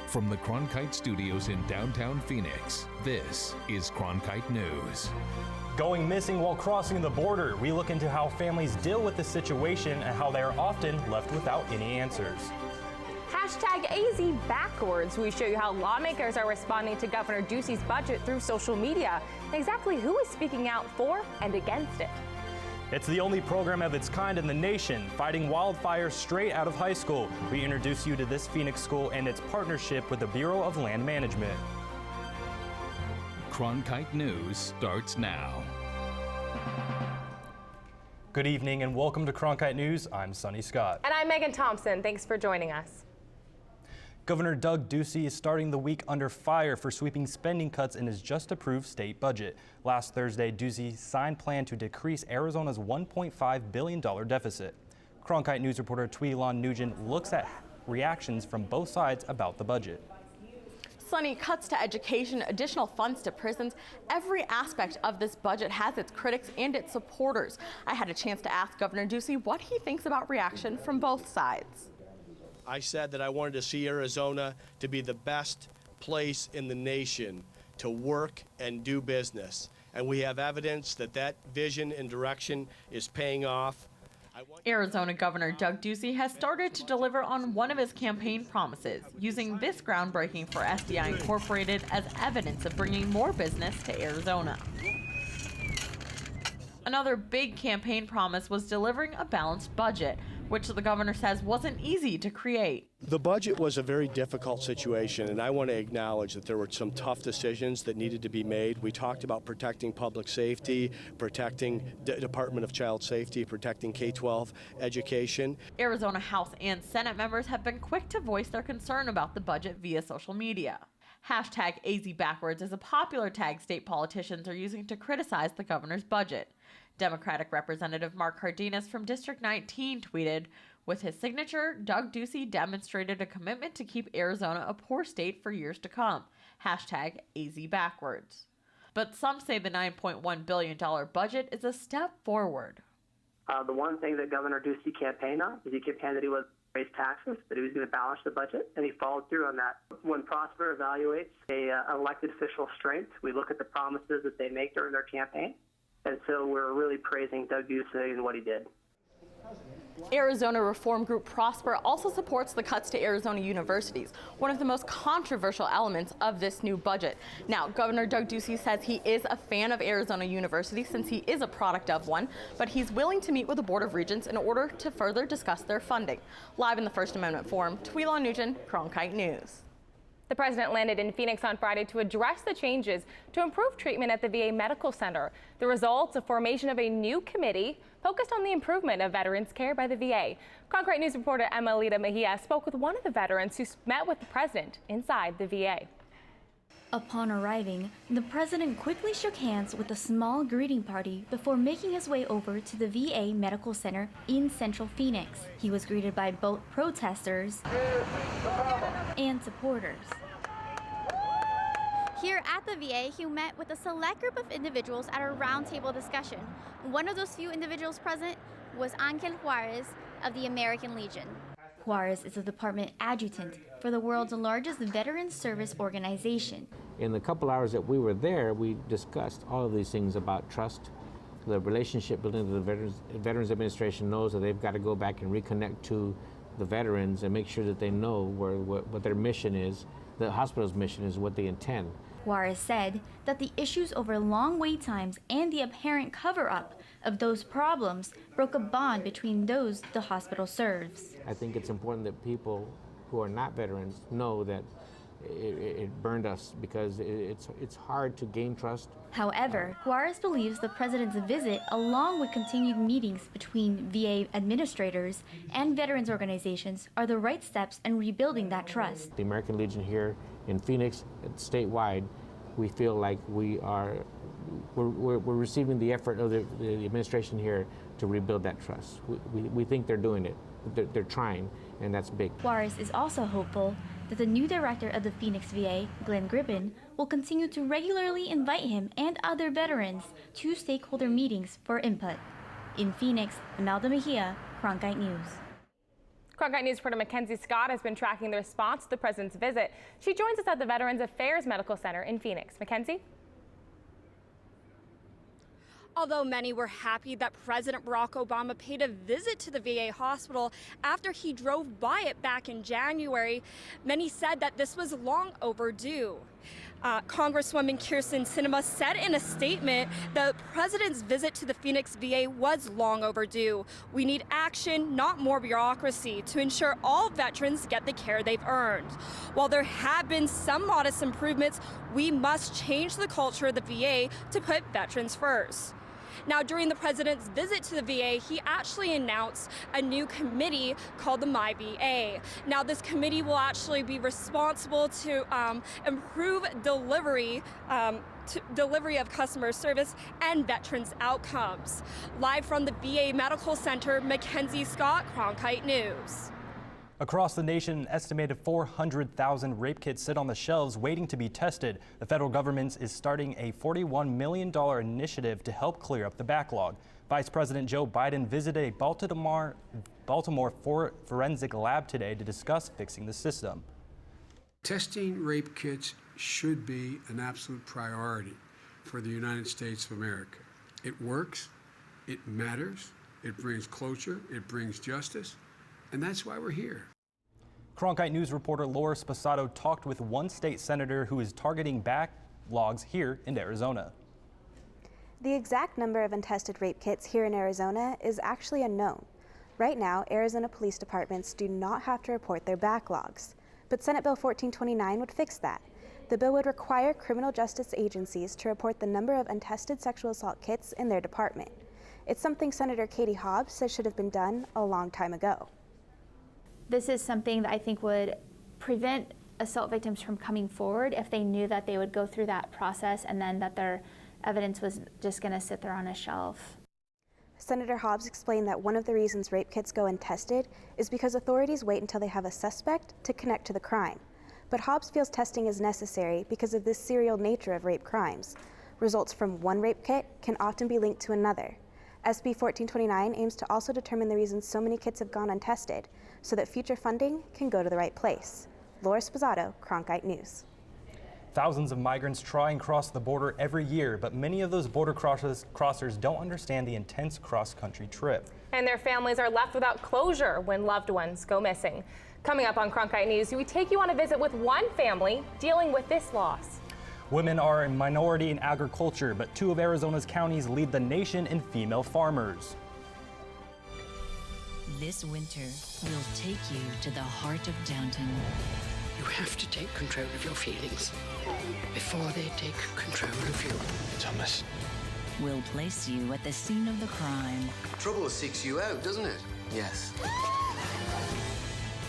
From the Cronkite Studios in downtown Phoenix, this is Cronkite News. Going missing while crossing the border, we look into how families deal with the situation and how they are often left without any answers. Hashtag AZ backwards. We show you how lawmakers are responding to Governor Ducey's budget through social media and exactly who is speaking out for and against it. It's the only program of its kind in the nation, fighting wildfires straight out of high school. We introduce you to this Phoenix school and its partnership with the Bureau of Land Management. Cronkite News starts now. Good evening and welcome to Cronkite News. I'm Sonny Scott. And I'm Megan Thompson. Thanks for joining us. Governor Doug Ducey is starting the week under fire for sweeping spending cuts in his just-approved state budget. Last Thursday, Ducey signed plan to decrease Arizona's $1.5 billion deficit. Cronkite News reporter Tweelon Nugent looks at reactions from both sides about the budget. Sonny, cuts to education, additional funds to prisons. Every aspect of this budget has its critics and its supporters. I had a chance to ask Governor Ducey what he thinks about reaction from both sides. I said that I wanted to see Arizona to be the best place in the nation to work and do business. And we have evidence that that vision and direction is paying off. Arizona Governor Doug Ducey has started to deliver on one of his campaign promises, using this groundbreaking for SDI Incorporated as evidence of bringing more business to Arizona. Another big campaign promise was delivering a balanced budget, which the governor says wasn't easy to create. The budget was a very difficult situation, and I want to acknowledge that there were some tough decisions that needed to be made. We talked about protecting public safety, protecting the Department of Child Safety, protecting K-12 education. Arizona House and Senate members have been quick to voice their concern about the budget via social media. Hashtag AZ backwards is a popular tag state politicians are using to criticize the governor's budget. Democratic Representative Mark Cardenas from District 19 tweeted, "With his signature, Doug Ducey demonstrated a commitment to keep Arizona a poor state for years to come. Hashtag AZ backwards." But some say the $9.1 billion budget is a step forward. The one thing that Governor Ducey campaigned on is he campaigned that he was raise taxes, that he was going to balance the budget, and he followed through on that. When Prosper evaluates an elected official's strength, we look at the promises that they make during their campaign. And so we're really praising Doug Ducey and what he did. Arizona reform group Prosper also supports the cuts to Arizona universities, one of the most controversial elements of this new budget. Now, Governor Doug Ducey says he is a fan of Arizona University since he is a product of one, but he's willing to meet with the Board of Regents in order to further discuss their funding. Live in the First Amendment Forum, Tweelon Nugent, Cronkite News. The president landed in Phoenix on Friday to address the changes to improve treatment at the VA Medical Center. The results, a formation of a new committee focused on the improvement of veterans' care by the VA. Cronkite News reporter Emelita Mejia spoke with one of the veterans who met with the president inside the VA. Upon arriving, the president quickly shook hands with a small greeting party before making his way over to the VA Medical Center in Central Phoenix. He was greeted by both protesters and supporters. Here at the VA, he met with a select group of individuals at a roundtable discussion. One of those few individuals present was Angel Juarez of the American Legion. Juarez is a department adjutant for the world's largest veterans service organization. In the couple hours that we were there, we discussed all of these things about trust, the relationship building that the Veterans Administration knows that they've got to go back and reconnect to the veterans and make sure that they know what their mission is, the hospital's mission is, what they intend. Juarez said that the issues over long wait times and the apparent cover-up of those problems broke a bond between those the hospital serves. I think it's important that people who are not veterans know that it burned us because it's hard to gain trust. However, Juarez believes the president's visit, along with continued meetings between VA administrators and veterans organizations, are the right steps in rebuilding that trust. The American Legion here in Phoenix, statewide, we feel like we're receiving the effort of the administration here to rebuild that trust. We think they're doing it. They're trying, and that's big. Juarez is also hopeful that the new director of the Phoenix VA, Glenn Gribbin, will continue to regularly invite him and other veterans to stakeholder meetings for input. In Phoenix, Imelda Mejia, Cronkite News. Cronkite News reporter Mackenzie Scott has been tracking the response to the president's visit. She joins us at the Veterans Affairs Medical Center in Phoenix. Mackenzie? Although many were happy that President Barack Obama paid a visit to the VA hospital after he drove by it back in January, many said that this was long overdue. Congresswoman Kyrsten Sinema said in a statement the president's visit to the Phoenix VA was long overdue. We need action, not more bureaucracy, to ensure all veterans get the care they've earned. While there have been some modest improvements, we must change the culture of the VA to put veterans first. Now, during the president's visit to the VA, he actually announced a new committee called the MyVA. Now, this committee will actually be responsible to improve delivery of customer service and veterans outcomes. Live from the VA Medical Center, Mackenzie Scott, Cronkite News. Across the nation, an estimated 400,000 rape kits sit on the shelves waiting to be tested. The federal government is starting a $41 million initiative to help clear up the backlog. Vice President Joe Biden visited a Baltimore forensic lab today to discuss fixing the system. Testing rape kits should be an absolute priority for the United States of America. It works, it matters, it brings closure, it brings justice. And that's why we're here. Cronkite News reporter Laura Sposato talked with one state senator who is targeting backlogs here in Arizona. The exact number of untested rape kits here in Arizona is actually unknown. Right now, Arizona police departments do not have to report their backlogs. But Senate Bill 1429 would fix that. The bill would require criminal justice agencies to report the number of untested sexual assault kits in their department. It's something Senator Katie Hobbs says should have been done a long time ago. This is something that I think would prevent assault victims from coming forward if they knew that they would go through that process and then that their evidence was just going to sit there on a shelf. Senator Hobbs explained that one of the reasons rape kits go untested is because authorities wait until they have a suspect to connect to the crime. But Hobbs feels testing is necessary because of the serial nature of rape crimes. Results from one rape kit can often be linked to another. SB 1429 aims to also determine the reasons so many kits have gone untested, so that future funding can go to the right place. Laura Sposato, Cronkite News. Thousands of migrants try and cross the border every year, but many of those border crossers don't understand the intense cross-country trip. And their families are left without closure when loved ones go missing. Coming up on Cronkite News, we take you on a visit with one family dealing with this loss. Women are a minority in agriculture, but 2 of Arizona's counties lead the nation in female farmers. This winter, we'll take you to the heart of Downton. You have to take control of your feelings before they take control of you. Thomas. We'll place you at the scene of the crime. Trouble seeks you out, doesn't it? Yes.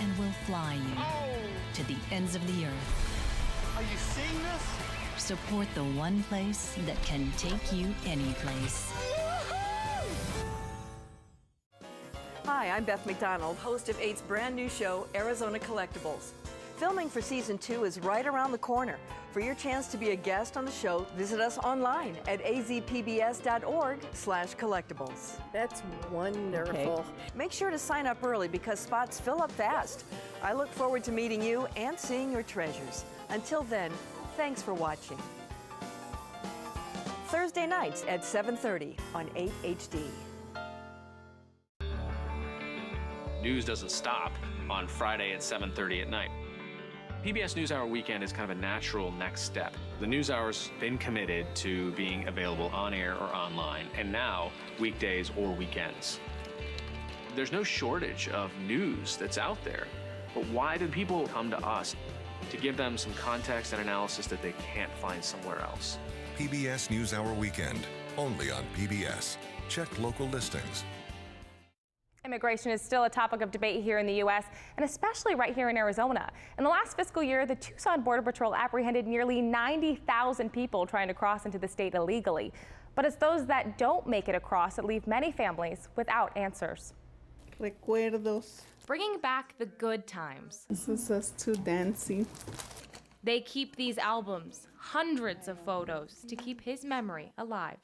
And we'll fly you to the ends of the earth. Are you seeing this? Support the one place that can take you any place. Hi, I'm Beth McDonald, host of 8's brand new show, Arizona Collectibles. Filming for season 2 is right around the corner. For your chance to be a guest on the show, visit us online at azpbs.org/collectibles. That's wonderful. Okay. Make sure to sign up early because spots fill up fast. I look forward to meeting you and seeing your treasures. Until then, thanks for watching. Thursday nights at 7:30 on 8 HD. News doesn't stop on Friday at 7:30 at night. PBS NewsHour Weekend is kind of a natural next step. The NewsHour's been committed to being available on air or online, and now weekdays or weekends. There's no shortage of news that's out there, but why do people come to us? To give them some context and analysis that they can't find somewhere else. PBS NewsHour Weekend, only on PBS. Check local listings. Immigration is still a topic of debate here in the U.S., and especially right here in Arizona. In the last fiscal year, the Tucson Border Patrol apprehended nearly 90,000 people trying to cross into the state illegally. But it's those that don't make it across that leave many families without answers. Recuerdos. Bringing back the good times. This is us two dancing. They keep these albums, hundreds of photos, to keep his memory alive.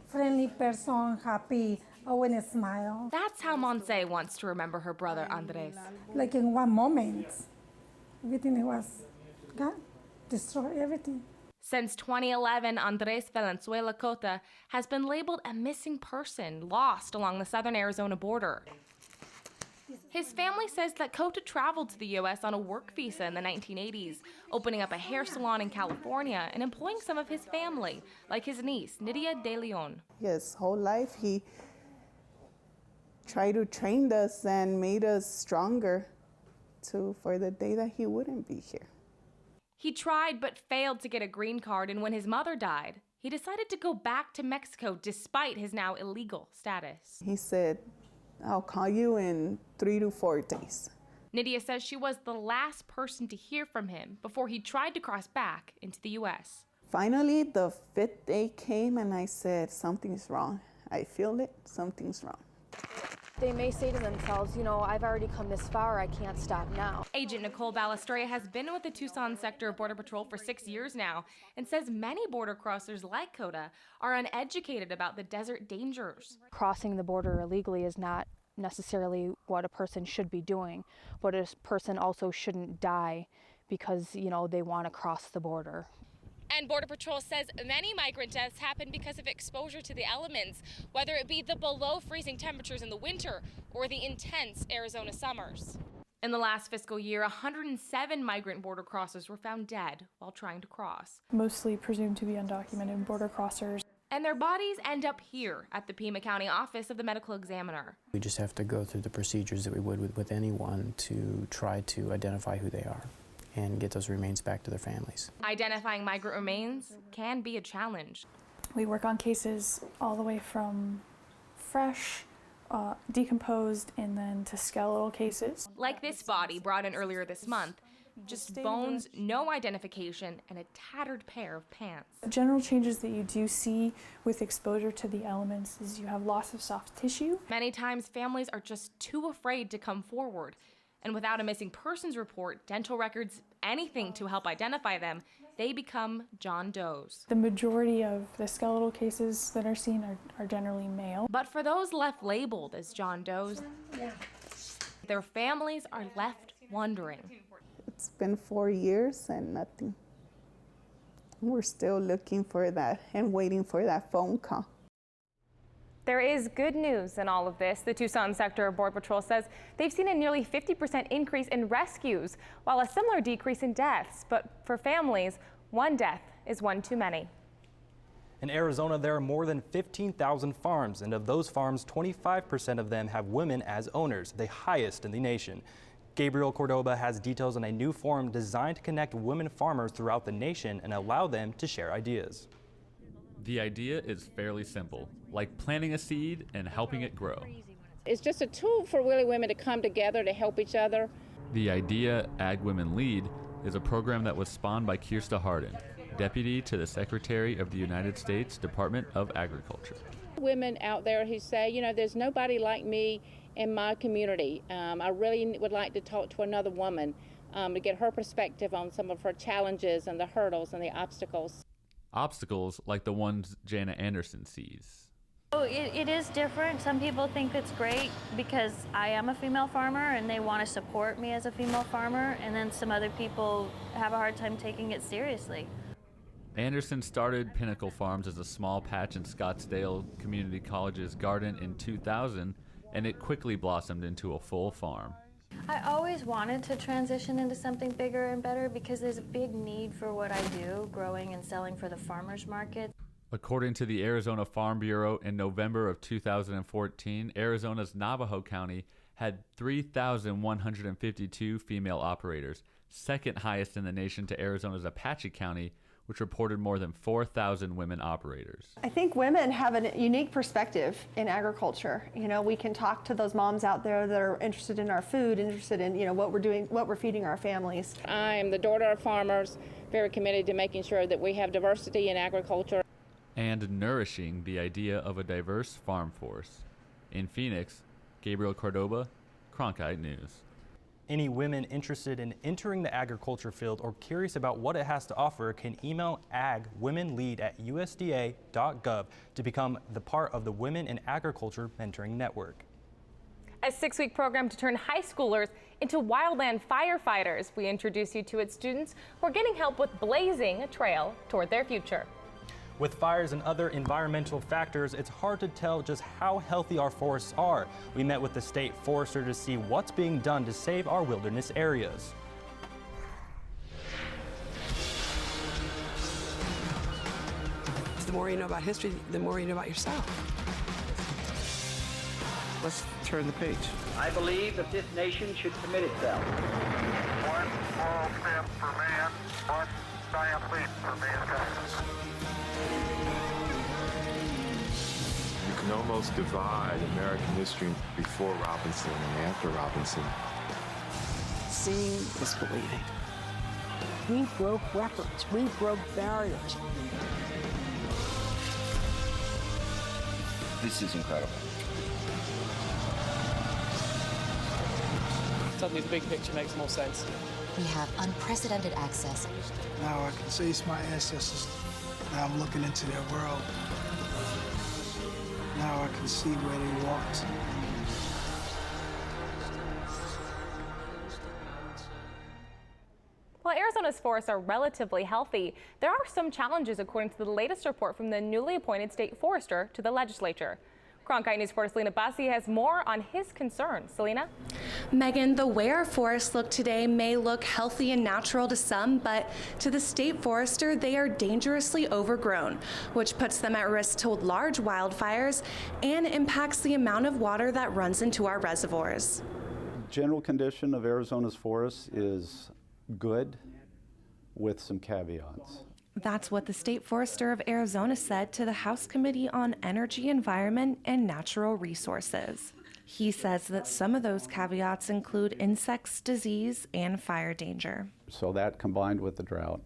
Friendly person, happy, Oh, and a smile. That's how Montse wants to remember her brother Andres. Like in one moment, everything was gone, destroyed everything. Since 2011, Andres Valenzuela Cota has been labeled a missing person, lost along the southern Arizona border. His family says that Cota traveled to the U.S. on a work visa in the 1980s, opening up a hair salon in California and employing some of his family, like his niece, Nydia De Leon. His whole life, he tried to train us and made us stronger for the day that he wouldn't be here. He tried but failed to get a green card, and when his mother died, he decided to go back to Mexico despite his now illegal status. He said, I'll call you in 3 to 4 days. Nydia says she was the last person to hear from him before he tried to cross back into the U.S. Finally, the 5th day came and I said, something's wrong. I feel it, something's wrong. They may say to themselves, you know, I've already come this far, I can't stop now. Agent Nicole Ballestrea has been with the Tucson sector of Border Patrol for 6 years now and says many border crossers like Cota are uneducated about the desert dangers. Crossing the border illegally is not necessarily what a person should be doing, but a person also shouldn't die because, you know, they want to cross the border. And Border Patrol says many migrant deaths happen because of exposure to the elements, whether it be the below freezing temperatures in the winter or the intense Arizona summers. In the last fiscal year, 107 migrant border crossers were found dead while trying to cross. Mostly presumed to be undocumented border crossers. And their bodies end up here at the Pima County Office of the Medical Examiner. We just have to go through the procedures that we would with anyone to try to identify who they are and get those remains back to their families. Identifying migrant remains can be a challenge. We work on cases all the way from fresh, decomposed, and then to skeletal cases. Like this body brought in earlier this month. Just bones, no identification, and a tattered pair of pants. General changes that you do see with exposure to the elements is you have loss of soft tissue. Many times families are just too afraid to come forward. And without a missing persons report, dental records, anything to help identify them, they become John Does. The majority of the skeletal cases that are seen are generally male. But for those left labeled as John Does, their families are left wondering. It's been 4 years and nothing. We're still looking for that and waiting for that phone call. There is good news in all of this. The Tucson sector of Border Patrol says they've seen a nearly 50% increase in rescues, while a similar decrease in deaths. But for families, one death is one too many. In Arizona, there are more than 15,000 farms, and of those farms, 25% of them have women as owners, the highest in the nation. Gabriel Cordoba has details on a new forum designed to connect women farmers throughout the nation and allow them to share ideas. The idea is fairly simple, like planting a seed and helping it grow. It's just a tool for really women to come together to help each other. The Idea Ag Women Lead is a program that was spawned by Kirsta Hardin, Deputy to the Secretary of the United States Department of Agriculture. Women out there who say, you know, there's nobody like me in my community. I really would like to talk to another woman to get her perspective on some of her challenges and the hurdles and the obstacles. Obstacles like the ones Jana Anderson sees. It is different. Some people think it's great because I am a female farmer and they want to support me as a female farmer, and then some other people have a hard time taking it seriously. Anderson started Pinnacle Farms as a small patch in Scottsdale Community College's garden in 2000, and it quickly blossomed into a full farm. I always wanted to transition into something bigger and better because there's a big need for what I do, growing and selling for the farmers market. According to the Arizona Farm Bureau, in November of 2014, Arizona's Navajo County had 3,152 female operators, second highest in the nation to Arizona's Apache County, which reported more than 4,000 women operators. I think women have a unique perspective in agriculture. You know, we can talk to those moms out there that are interested in our food, interested in, you know, what we're doing, what we're feeding our families. I am the daughter of farmers, very committed to making sure that we have diversity in agriculture. And nourishing the idea of a diverse farm force. In Phoenix, Gabriel Cordoba, Cronkite News. Any women interested in entering the agriculture field or curious about what it has to offer can email agwomenlead@usda.gov to become the part of the Women in Agriculture Mentoring Network. A 6-week program to turn high schoolers into wildland firefighters. We introduce you to its students who are getting help with blazing a trail toward their future. With fires and other environmental factors, it's hard to tell just how healthy our forests are. We met with the state forester to see what's being done to save our wilderness areas. The more you know about history, the more you know about yourself. Let's turn the page. I believe that this nation should commit itself. One small step for man, one giant leap for mankind. You can almost divide American history before Robinson and after Robinson. Seeing is believing. We broke records. We broke barriers. This is incredible. Suddenly the big picture makes more sense. We have unprecedented access. Now I can face my ancestors. Now I'm looking into their world. Now I can see where they walked. While Arizona's forests are relatively healthy, there are some challenges according to the latest report from the newly appointed state forester to the legislature. Cronkite News reporter Selena Bussey has more on his concerns. Selena? Megan, the way our forests look today may look healthy and natural to some, but to the state forester, they are dangerously overgrown, which puts them at risk to large wildfires and impacts the amount of water that runs into our reservoirs. General condition of Arizona's forests is good with some caveats. That's what the State Forester of Arizona said to the House Committee on Energy, Environment, and Natural Resources. He says that some of those caveats include insects, disease, and fire danger. So that combined with the drought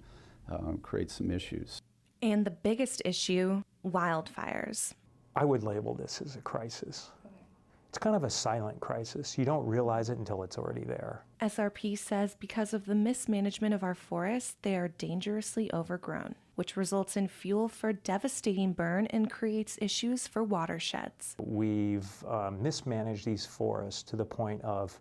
creates some issues. And the biggest issue, wildfires. I would label this as a crisis. It's kind of a silent crisis. You don't realize it until it's already there. SRP says because of the mismanagement of our forests, they are dangerously overgrown, which results in fuel for devastating burn and creates issues for watersheds. We've mismanaged these forests to the point of,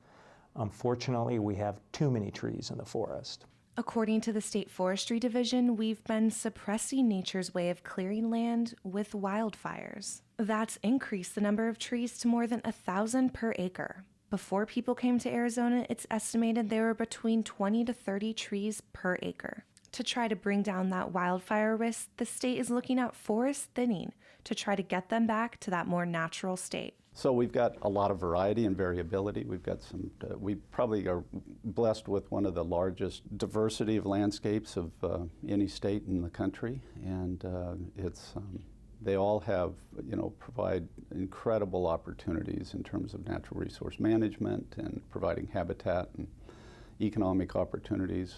unfortunately, we have too many trees in the forest. According to the State Forestry Division, we've been suppressing nature's way of clearing land with wildfires. That's increased the number of trees to more than 1,000 per acre. Before people came to Arizona, it's estimated there were between 20 to 30 trees per acre. To try to bring down that wildfire risk, the state is looking at forest thinning to try to get them back to that more natural state. So we've got a lot of variety and variability. We've got some, we probably are blessed with one of the largest diversity of landscapes of any state in the country. And they all have, provide incredible opportunities in terms of natural resource management and providing habitat and economic opportunities.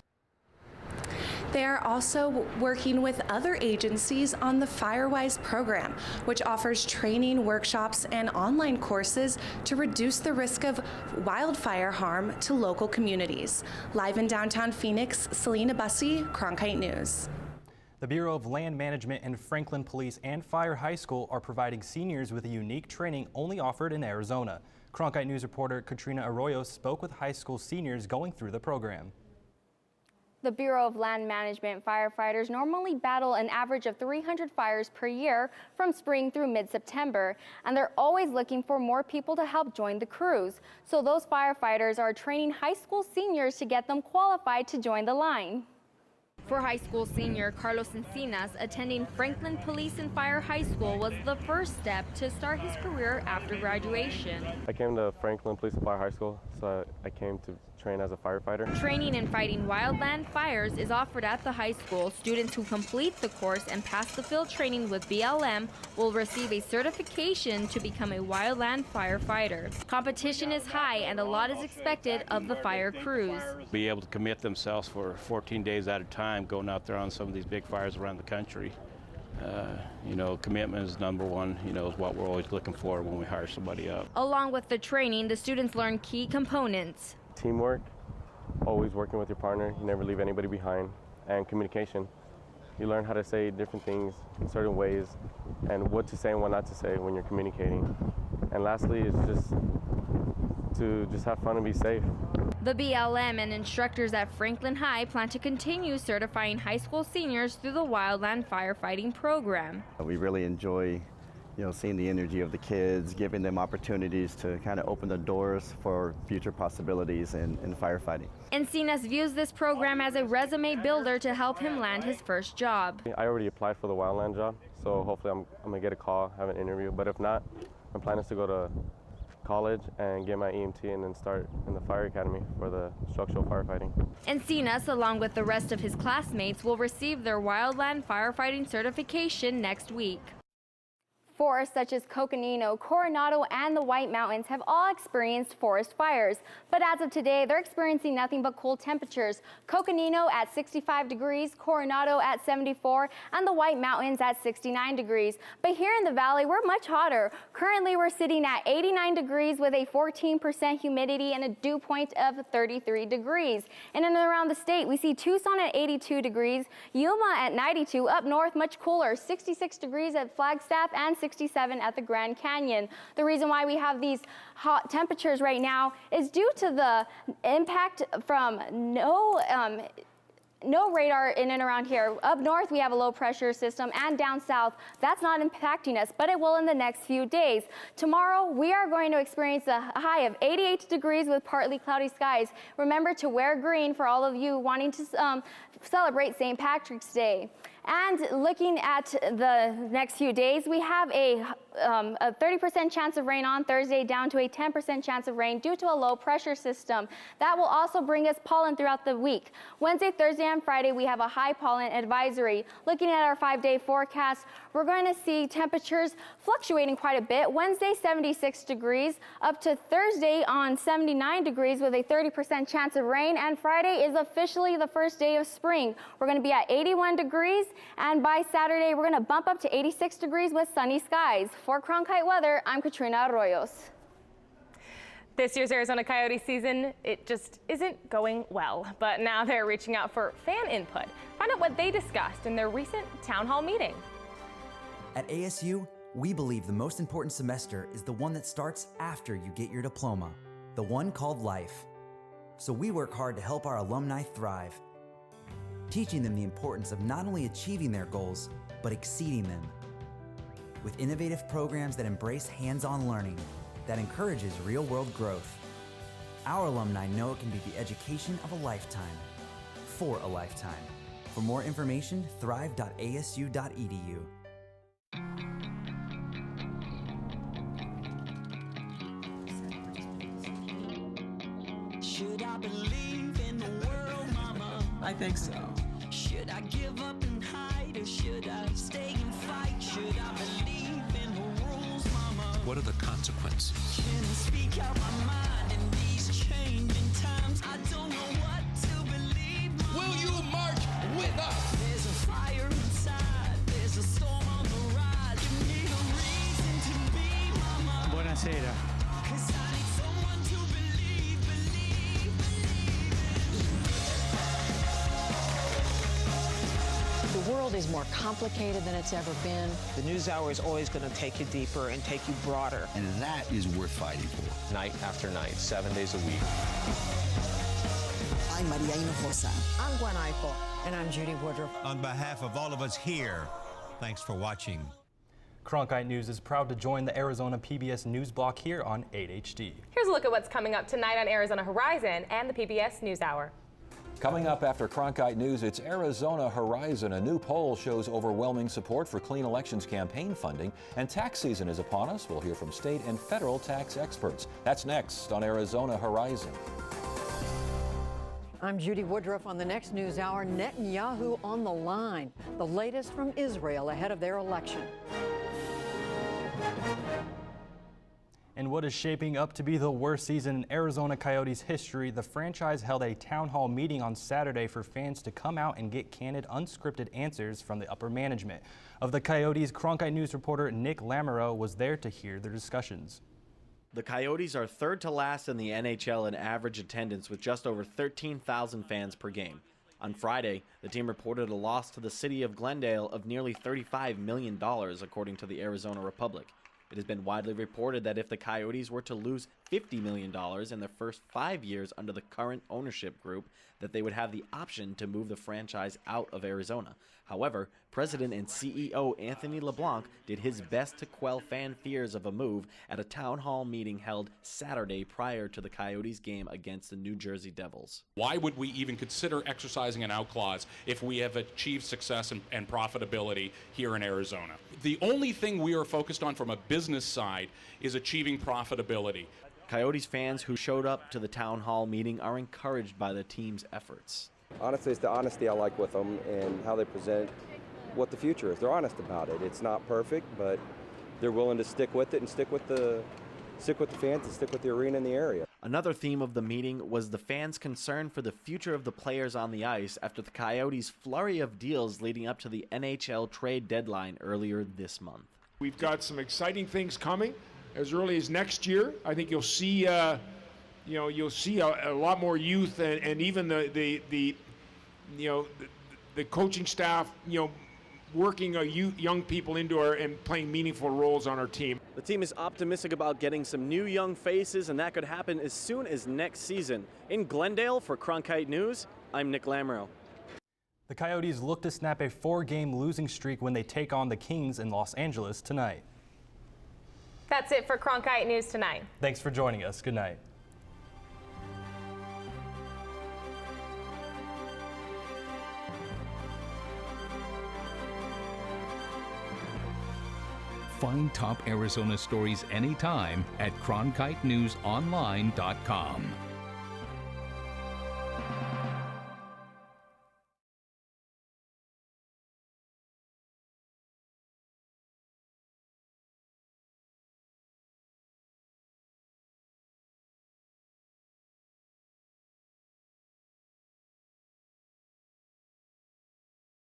They are also working with other agencies on the FireWise program, which offers training, workshops, and online courses to reduce the risk of wildfire harm to local communities. Live in downtown Phoenix, Selena Bussey, Cronkite News. The Bureau of Land Management and Franklin Police and Fire High School are providing seniors with a unique training only offered in Arizona. Cronkite News reporter Katrina Arroyo spoke with high school seniors going through the program. The Bureau of Land Management firefighters normally battle an average of 300 fires per year from spring through mid-September, and they're always looking for more people to help join the crews. So those firefighters are training high school seniors to get them qualified to join the line. For high school senior Carlos Encinas, attending Franklin Police and Fire High School was the first step to start his career after graduation. I came to Franklin Police and Fire High School, so I came to train as a firefighter. Training in fighting wildland fires is offered at the high school. Students who complete the course and pass the field training with BLM will receive a certification to become a wildland firefighter. Competition is high and a lot is expected of the fire crews. Be able to commit themselves for 14 days at a time going out there on some of these big fires around the country. Commitment is number one, is what we're always looking for when we hire somebody up. Along with the training, the students learn key components. teamwork, always working with your partner, you never leave anybody behind, and communication. You learn how to say different things in certain ways and what to say and what not to say when you're communicating. And lastly, it's just to have fun and be safe. The BLM and instructors at Franklin High plan to continue certifying high school seniors through the Wildland Firefighting Program. We really enjoy seeing the energy of the kids, giving them opportunities to kind of open the doors for future possibilities in firefighting. Encinas views this program as a resume builder to help him land his first job. I already applied for the wildland job, so hopefully I'm gonna get a call, have an interview. But if not, my plan is to go to college and get my EMT and then start in the fire academy for the structural firefighting. Encinas, along with the rest of his classmates, will receive their wildland firefighting certification next week. Forests such as Coconino, Coronado, and the White Mountains have all experienced forest fires. But as of today, they're experiencing nothing but cool temperatures. Coconino at 65 degrees, Coronado at 74, and the White Mountains at 69 degrees. But here in the valley, we're much hotter. Currently, we're sitting at 89 degrees with a 14% humidity and a dew point of 33 degrees. And in and around the state, we see Tucson at 82 degrees, Yuma at 92, up north much cooler, 66 degrees at Flagstaff and 67 at the Grand Canyon. The reason why we have these hot temperatures right now is due to the impact from no radar in and around here. Up north, we have a low pressure system, and down south, that's not impacting us, but it will in the next few days. Tomorrow, we are going to experience a high of 88 degrees with partly cloudy skies. Remember to wear green for all of you wanting to celebrate St. Patrick's Day. And looking at the next few days, we have a 30% chance of rain on Thursday, down to a 10% chance of rain due to a low pressure system. That will also bring us pollen throughout the week. Wednesday, Thursday, and Friday, we have a high pollen advisory. Looking at our 5-day forecast, we're going to see temperatures fluctuating quite a bit. Wednesday, 76 degrees, up to Thursday on 79 degrees with a 30% chance of rain. And Friday is officially the first day of spring. We're going to be at 81 degrees. And by Saturday, we're going to bump up to 86 degrees with sunny skies. For Cronkite Weather, I'm Katrina Arroyos. This year's Arizona Coyote season, it just isn't going well. But now they're reaching out for fan input. Find out what they discussed in their recent town hall meeting. At ASU, we believe the most important semester is the one that starts after you get your diploma, the one called life. So we work hard to help our alumni thrive, teaching them the importance of not only achieving their goals, but exceeding them. With innovative programs that embrace hands-on learning, that encourages real-world growth. Our alumni know it can be the education of a lifetime, for a lifetime. For more information, thrive.asu.edu. Should I believe in the world, Mama? I think so. Should I give up and hide, or should I stay and fight? Should I believe in the rules, Mama? What are the consequences? Can I speak out my mind in these changing times? I don't know what to believe, Mama. Will you march with us? There's a fire inside, there's a storm on the rise. Give me a reason to be, Mama. Buonasera. 'Cause I need someone to believe, believe, believe in. The world is more complicated than it's ever been. The NewsHour is always going to take you deeper and take you broader. And that is worth fighting for. Night after night, 7 days a week. I'm Maria Hinojosa. I'm Gwen Eichel. And I'm Judy Woodruff. On behalf of all of us here, thanks for watching. Cronkite News is proud to join the Arizona PBS News Block here on 8HD. Here's a look at what's coming up tonight on Arizona Horizon and the PBS NewsHour. Coming up after Cronkite News, it's Arizona Horizon. A new poll shows overwhelming support for clean elections campaign funding, and tax season is upon us. We'll hear from state and federal tax experts. That's next on Arizona Horizon. I'm Judy Woodruff on the next NewsHour. Netanyahu on the line. The latest from Israel ahead of their election. In what is shaping up to be the worst season in Arizona Coyotes history, the franchise held a town hall meeting on Saturday for fans to come out and get candid, unscripted answers from the upper management. Of the Coyotes, Cronkite News reporter Nick Lamoureux was there to hear their discussions. The Coyotes are third to last in the NHL in average attendance with just over 13,000 fans per game. On Friday, the team reported a loss to the city of Glendale of nearly $35 million, according to the Arizona Republic. It has been widely reported that if the Coyotes were to lose $50 million in their first 5 years under the current ownership group, that they would have the option to move the franchise out of Arizona. However, President and CEO Anthony LeBlanc did his best to quell fan fears of a move at a town hall meeting held Saturday prior to the Coyotes game against the New Jersey Devils. Why would we even consider exercising an out clause if we have achieved success and profitability here in Arizona? The only thing we are focused on from a business side is achieving profitability. Coyotes fans who showed up to the town hall meeting are encouraged by the team's efforts. Honestly, it's the honesty I like with them and how they present what the future is. They're honest about it. It's not perfect, but they're willing to stick with it and stick with the fans and stick with the arena in the area. Another theme of the meeting was the fans' concern for the future of the players on the ice after the Coyotes' flurry of deals leading up to the NHL trade deadline earlier this month. We've got some exciting things coming as early as next year. I think you'll see a lot more youth and even the coaching staff, working young people into and playing meaningful roles on our team. The team is optimistic about getting some new young faces, and that could happen as soon as next season. In Glendale, for Cronkite News, I'm Nick Lamoureux. The Coyotes look to snap a 4-game losing streak when they take on the Kings in Los Angeles tonight. That's it for Cronkite News tonight. Thanks for joining us. Good night. Find top Arizona stories anytime at CronkiteNewsOnline.com.